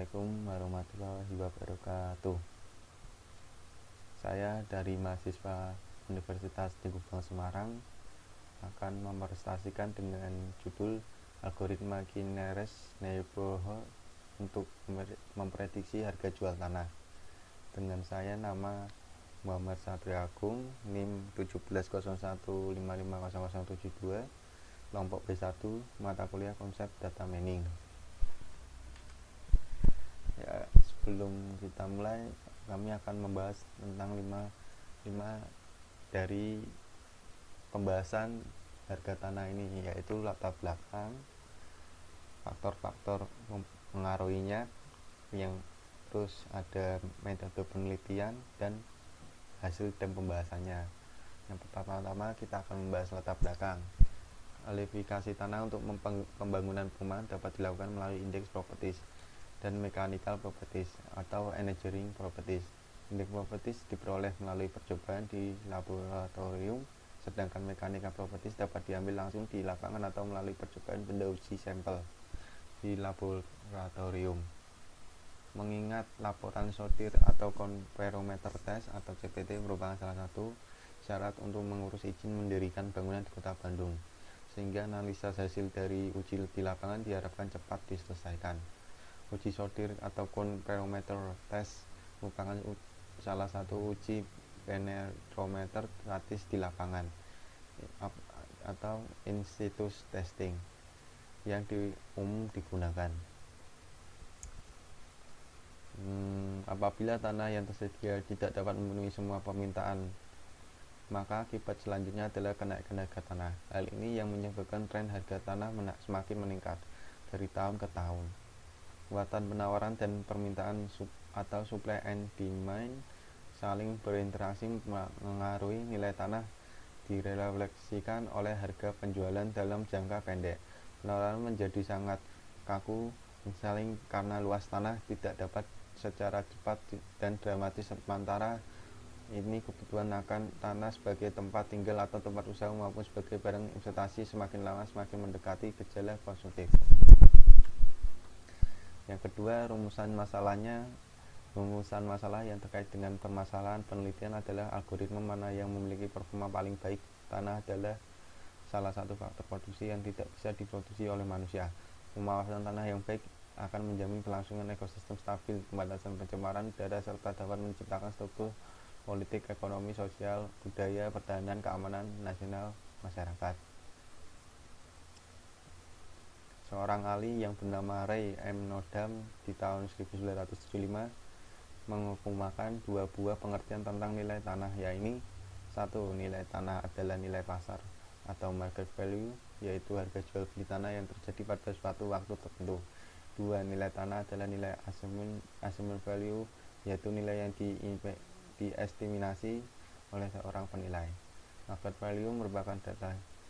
Assalamualaikum warahmatullahi wabarakatuh. Saya dari mahasiswa Universitas Tinggi Semarang akan mepresentasikan dengan judul Algoritma Kinnear's Neighborhood untuk memprediksi harga jual tanah. Dengan saya nama Muhammad Satria Agung, NIM 1701550072, kelompok B1, mata kuliah konsep data mining. Ya, sebelum kita mulai, kami akan membahas tentang 5 dari pembahasan harga tanah ini, yaitu latar belakang, faktor-faktor mengaruhinya, yang terus ada metode penelitian dan hasil dan pembahasannya. Yang pertama-tama kita akan membahas latar belakang. Kualifikasi tanah untuk pembangunan perumahan dapat dilakukan melalui indeks properties dan mechanical properties atau engineering properties. Indeks properties diperoleh melalui percobaan di laboratorium, sedangkan mechanical properties dapat diambil langsung di lapangan atau melalui percobaan benda uji sampel di laboratorium. Mengingat laporan sortir atau comparometer test atau CPT merupakan salah satu syarat untuk mengurus izin mendirikan bangunan di Kota Bandung, sehingga analisa hasil dari uji di lapangan diharapkan cepat diselesaikan. Uji sortir atau comparometer test merupakan salah satu uji penetrometer gratis di lapangan atau in-situ testing yang umum digunakan. Apabila tanah yang tersedia tidak dapat memenuhi semua permintaan, maka akibat selanjutnya adalah kenaikan harga tanah. Hal ini yang menyebabkan tren harga tanah semakin meningkat dari tahun ke tahun. Kekuatan penawaran dan permintaan atau supply and demand saling berinteraksi mengaruhi nilai tanah, direfleksikan oleh harga penjualan dalam jangka pendek. Penawaran menjadi sangat kaku saling karena luas tanah tidak dapat secara cepat dan dramatis, sementara ini kebutuhan akan tanah sebagai tempat tinggal atau tempat usaha maupun sebagai barang investasi semakin lama semakin mendekati gejala konsumtif. Yang kedua, rumusan masalah yang terkait dengan permasalahan penelitian adalah algoritma mana yang memiliki performa paling baik. Tanah adalah salah satu faktor produksi yang tidak bisa diproduksi oleh manusia. Pemawasan tanah yang baik akan menjamin kelangsungan ekosistem stabil, pembatasan pencemaran udara, serta dapat menciptakan struktur politik, ekonomi, sosial, budaya, pertahanan, keamanan nasional masyarakat. Seorang ahli yang bernama Ray M. Nordam di tahun 1975 mengemukakan dua buah pengertian tentang nilai tanah, yaitu: 1. Nilai tanah adalah nilai pasar atau market value, yaitu harga jual beli tanah yang terjadi pada suatu waktu tertentu. 2. Nilai tanah adalah nilai assumed value, yaitu nilai yang diestimasi oleh seorang penilai. Market value merupakan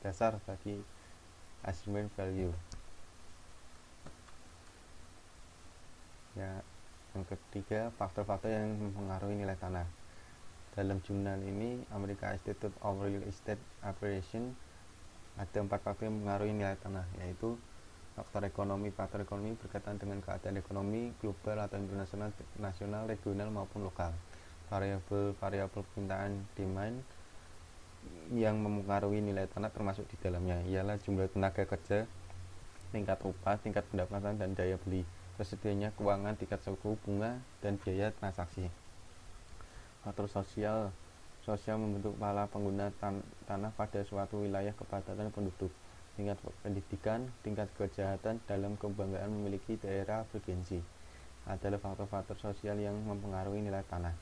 dasar bagi assumed value. Ya, yang ketiga, faktor-faktor yang mempengaruhi nilai tanah. Dalam jurnal ini, American Institute of Real Estate Appreciation, ada 4 faktor yang mempengaruhi nilai tanah, yaitu faktor ekonomi. Faktor ekonomi berkaitan dengan keadaan ekonomi global atau internasional, nasional, regional maupun lokal. Variabel permintaan demand yang mempengaruhi nilai tanah termasuk di dalamnya ialah jumlah tenaga kerja, tingkat upah, tingkat pendapatan, dan daya beli, tersedianya keuangan, tingkat suku bunga, dan biaya transaksi. Faktor sosial membentuk pola pengguna tanah pada suatu wilayah, kepadatan penduduk, tingkat pendidikan, tingkat kejahatan dalam kebanggaan memiliki daerah bergensi adalah faktor-faktor sosial yang mempengaruhi nilai tanah.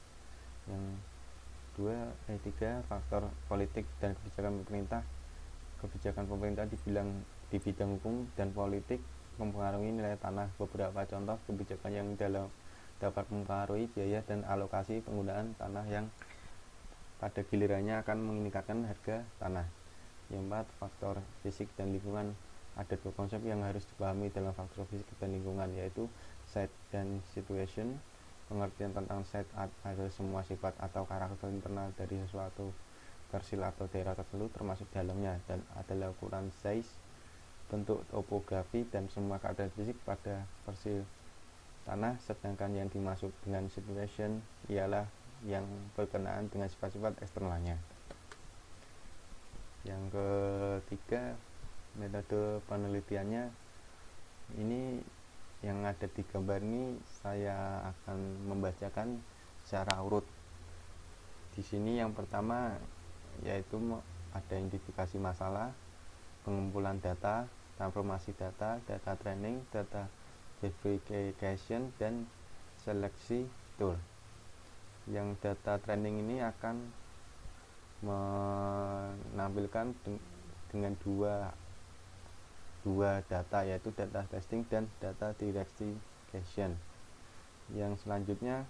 Yang ketiga, faktor politik dan kebijakan pemerintah. Kebijakan pemerintah di bidang hukum dan politik mempengaruhi nilai tanah. Beberapa contoh kebijakan yang dapat mempengaruhi biaya dan alokasi penggunaan tanah yang pada gilirannya akan meningkatkan harga tanah. Yang 4, faktor fisik dan lingkungan. Ada 2 konsep yang harus dipahami dalam faktor fisik dan lingkungan, yaitu site dan situation. Pengertian tentang site adalah semua sifat atau karakter internal dari sesuatu persil atau daerah tertentu termasuk dalamnya, dan adalah ukuran size, bentuk, topografi, dan semua keadaan fisik pada persil tanah, sedangkan yang dimaksud dengan situation ialah yang berkenaan dengan sifat-sifat eksternalnya. Yang ketiga, metode penelitiannya ini yang ada di gambar ini saya akan membacakan secara urut. Di sini yang pertama yaitu ada identifikasi masalah, pengumpulan data, transformasi data, data training, data verification, dan seleksi tool. Yang data training ini akan menampilkan dengan dua data, yaitu data testing dan data verification. Yang selanjutnya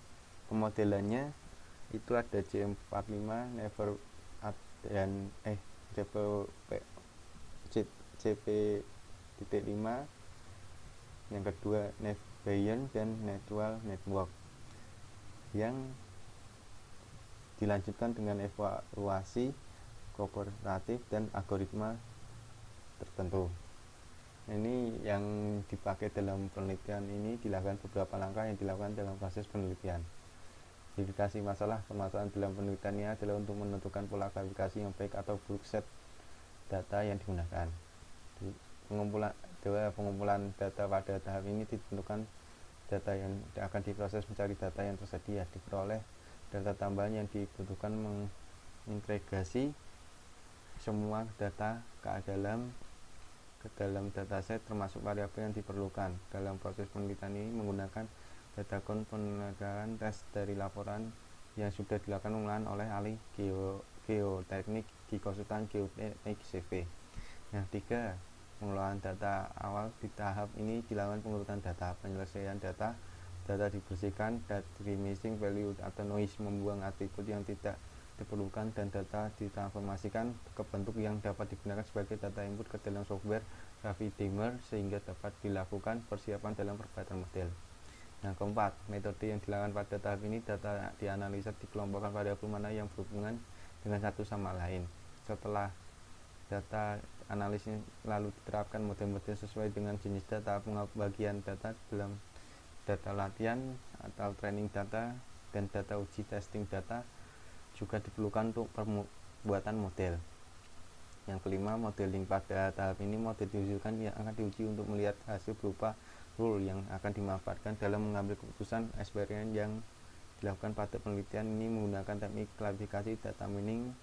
pemodelannya itu ada C45, never dan CP.5. Yang kedua Bayesian dan Neural Network. Yang dilanjutkan dengan evaluasi kooperatif dan algoritma tertentu. Ini yang dipakai dalam penelitian ini dilakukan beberapa langkah yang dilakukan dalam proses penelitian. Verifikasi masalah. Permasalahan dalam penelitian ini adalah untuk menentukan pola klasifikasi yang baik atau buruk set data yang digunakan. Pengumpulan data pada tahap ini ditentukan data yang akan diproses mencari data yang tersedia, diperoleh data tambahan yang dibutuhkan mengintegrasi semua data ke dalam dataset termasuk variabel yang diperlukan. Dalam proses penelitian ini menggunakan data penegakan tes dari laporan yang sudah dilakukan ulangan oleh ahli geoteknik di konsultan geoteknik CV. Yang tiga, pengelolaan data awal. Di tahap ini dilakukan pengurutan data, penyelesaian data dibersihkan dari missing value atau noise, membuang atribut yang tidak diperlukan, dan data ditransformasikan ke bentuk yang dapat digunakan sebagai data input ke dalam software Refinemer sehingga dapat dilakukan persiapan dalam perbaikan model. Yang keempat, metode yang dilakukan pada tahap ini, data dianalisa dikelompokkan variabel mana yang berhubungan dengan satu sama lain. Setelah data analisis lalu diterapkan model-model sesuai dengan jenis data. Pembagian data dalam data latihan atau training data dan data uji testing data juga diperlukan untuk pembuatan model. Yang kelima, modeling. Pada tahap ini model diusulkan yang akan diuji untuk melihat hasil berupa rule yang akan dimanfaatkan dalam mengambil keputusan. Eksperimen yang dilakukan pada penelitian ini menggunakan teknik klasifikasi data mining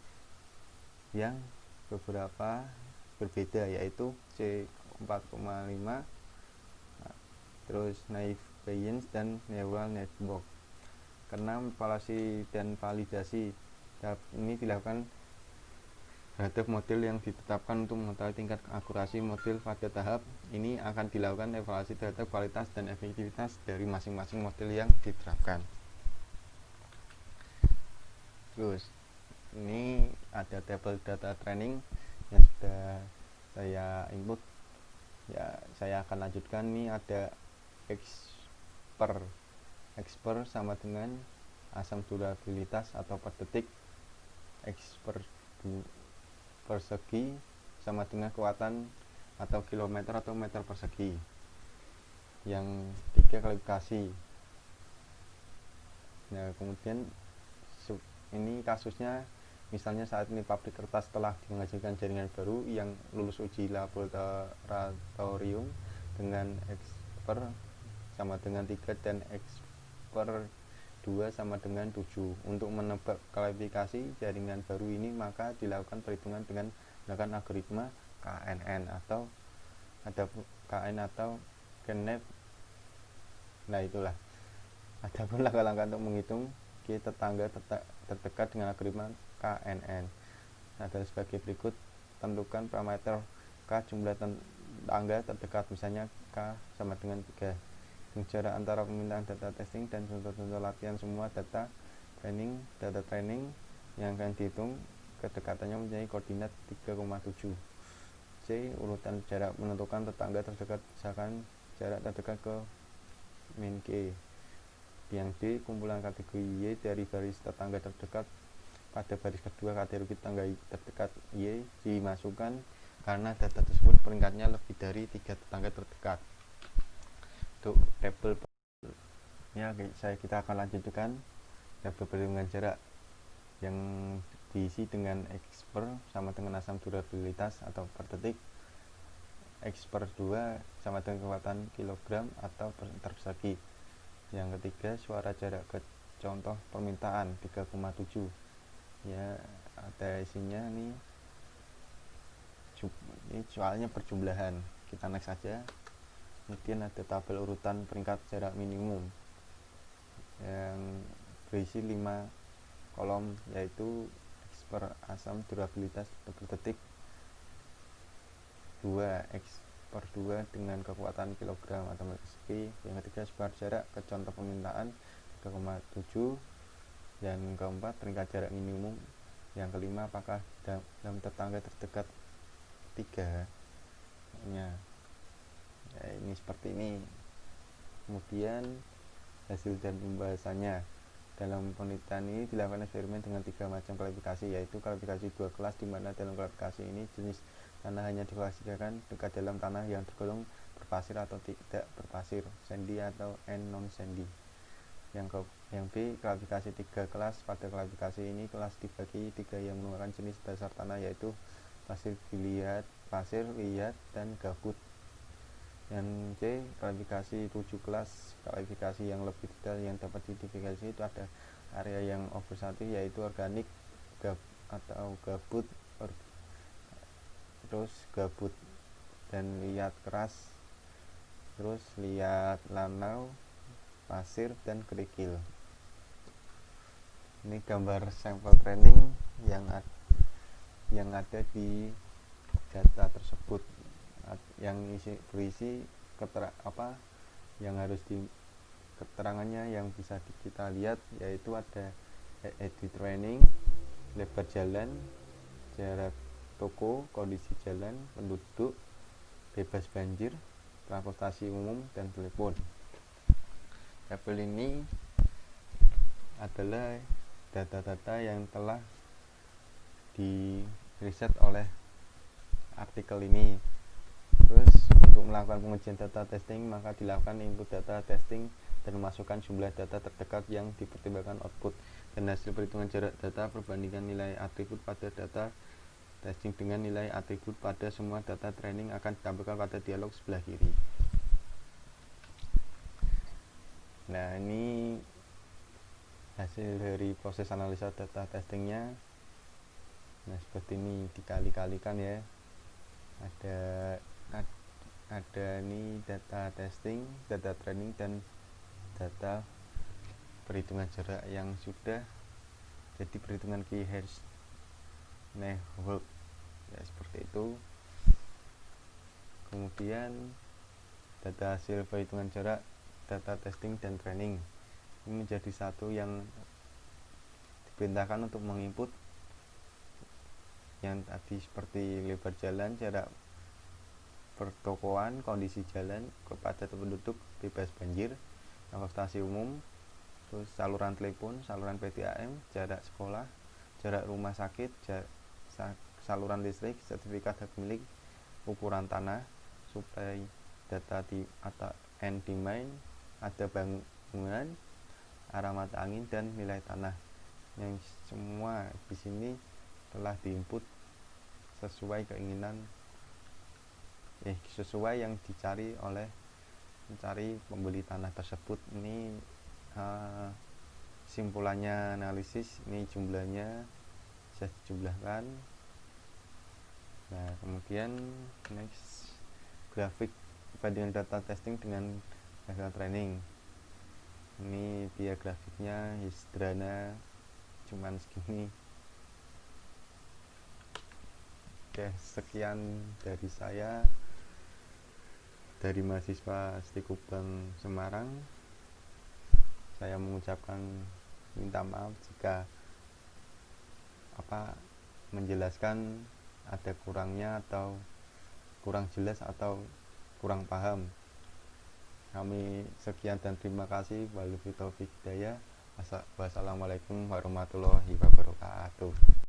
yang beberapa berbeda, yaitu C4,5, terus naive Bayesian dan neural network. Keenam, evaluasi dan validasi. Tahap ini dilakukan terhadap model yang ditetapkan untuk mengetahui tingkat akurasi model. Pada tahap ini akan dilakukan evaluasi terhadap kualitas dan efektivitas dari masing-masing model yang diterapkan. Terus ini ada tabel data training yang sudah saya input. Ya, saya akan lanjutkan. Ini ada X per sama dengan asam durabilitas atau per detik. X per persegi sama dengan kekuatan atau kilometer atau meter persegi. Yang tiga, klasifikasi. Nah, kemudian ini kasusnya, misalnya saat ini pabrik kertas telah menghasilkan jaringan baru yang lulus uji laboratorium dengan X per sama dengan 3 dan X per 2 sama dengan 7. Untuk menebak klasifikasi jaringan baru ini, maka dilakukan perhitungan dengan menggunakan algoritma KNN atau ada KN atau KNF. Nah, itulah. Adapun langkah-langkah untuk menghitung G tetangga terdekat dengan algoritma KNN adalah sebagai berikut. Tentukan parameter K, jumlah tetangga terdekat, misalnya K sama dengan 3. Jarak antara permintaan data testing dan contoh-contoh latihan semua data training yang akan dihitung kedekatannya menjadi koordinat 3,7. C, urutan jarak menentukan tetangga terdekat, misalkan jarak terdekat ke min K. Yang D, kumpulan kategori Y dari baris tetangga terdekat. Pada baris kedua, kategori tetangga terdekat Y dimasukkan karena data tersebut peringkatnya lebih dari 3 tetangga terdekat. Untuk tabel Ya, kita akan lanjutkan tabel perhitungan jarak yang diisi dengan X per sama dengan asam durabilitas atau per detik, X per 2 sama dengan kekuatan kilogram atau per meter persegi. Yang ketiga, suara jarak ke contoh permintaan 3,7. Ya, ada isinya nih. Ini soalnya perjumlahan. Kita next saja. Kemudian ada tabel urutan peringkat jarak minimum yang berisi 5 kolom, yaitu X per asam durabilitas per detik 2, X per 2 dengan kekuatan kilogram atau meter persegi. Yang ketiga, suara jarak ke contoh permintaan 3,7. Dan keempat, peringkat jarak minimum. Yang kelima, apakah dalam tetangga terdekat 3 ya, ini seperti ini. Kemudian hasil dan pembahasannya. Dalam penelitian ini dilakukan eksperimen dengan 3 macam klasifikasi, yaitu klasifikasi 2 kelas, di mana dalam klasifikasi ini jenis tanah hanya diklasifikasikan dekat dalam tanah yang tergolong berpasir atau tidak berpasir, sandy atau non sandy. Yang B, klasifikasi 3 kelas. Pada klasifikasi ini kelas dibagi 3 yang merupakan jenis dasar tanah, yaitu pasir liat, dan gabut. Yang C, klasifikasi 7 kelas. Klasifikasi yang lebih detail yang dapat diidentifikasi itu ada area yang oversatur, yaitu organik atau gabut, terus gabut dan liat keras, terus liat lanau, pasir, dan kerikil. Ini gambar sampel training yang ada di data tersebut, yang berisi yang harus keterangannya yang bisa kita lihat, yaitu ada edit training, lebar jalan, jarak toko, kondisi jalan, penduduk, bebas banjir, transportasi umum, dan telepon. Tabel ini adalah data-data yang telah di riset oleh artikel ini. Terus untuk melakukan pengujian data testing, maka dilakukan input data testing dan memasukkan jumlah data terdekat yang dipertimbangkan output, dan hasil perhitungan jarak data perbandingan nilai atribut pada data testing dengan nilai atribut pada semua data training akan ditampilkan pada dialog sebelah kiri. Nah, ini hasil dari proses analisa data testingnya. Nah, seperti ini, dikali-kalikan ya. Ada ini data testing, data training, dan data perhitungan jarak yang sudah jadi perhitungan key hash network ya, seperti itu. Kemudian data hasil perhitungan jarak, data testing, dan training ini menjadi satu yang diperintahkan untuk menginput yang tadi seperti lebar jalan, jarak pertokoan, kondisi jalan, kepadatan penduduk, bebas banjir, transportasi umum, terus saluran telepon, saluran PDAM, jarak sekolah, jarak rumah sakit, saluran listrik, sertifikat hak milik, ukuran tanah, suplai data atau end demand, ada bangunan, arah mata angin, dan nilai tanah. Yang semua di sini telah diinput sesuai keinginan sesuai yang dicari oleh mencari pembeli tanah tersebut. Ini simpulannya analisis, ini jumlahnya bisa dijumlahkan. Nah, kemudian next, grafik perbandingan data testing dengan data training. Ini dia grafiknya, sederhana, cuman segini. Oke, sekian dari saya, dari mahasiswa ST Kubang Semarang. Saya mengucapkan minta maaf jika menjelaskan ada kurangnya atau kurang jelas atau kurang paham. Kami sekian dan terima kasih. Wabillahi taufiq hidayah. Wassalamualaikum warahmatullahi wabarakatuh.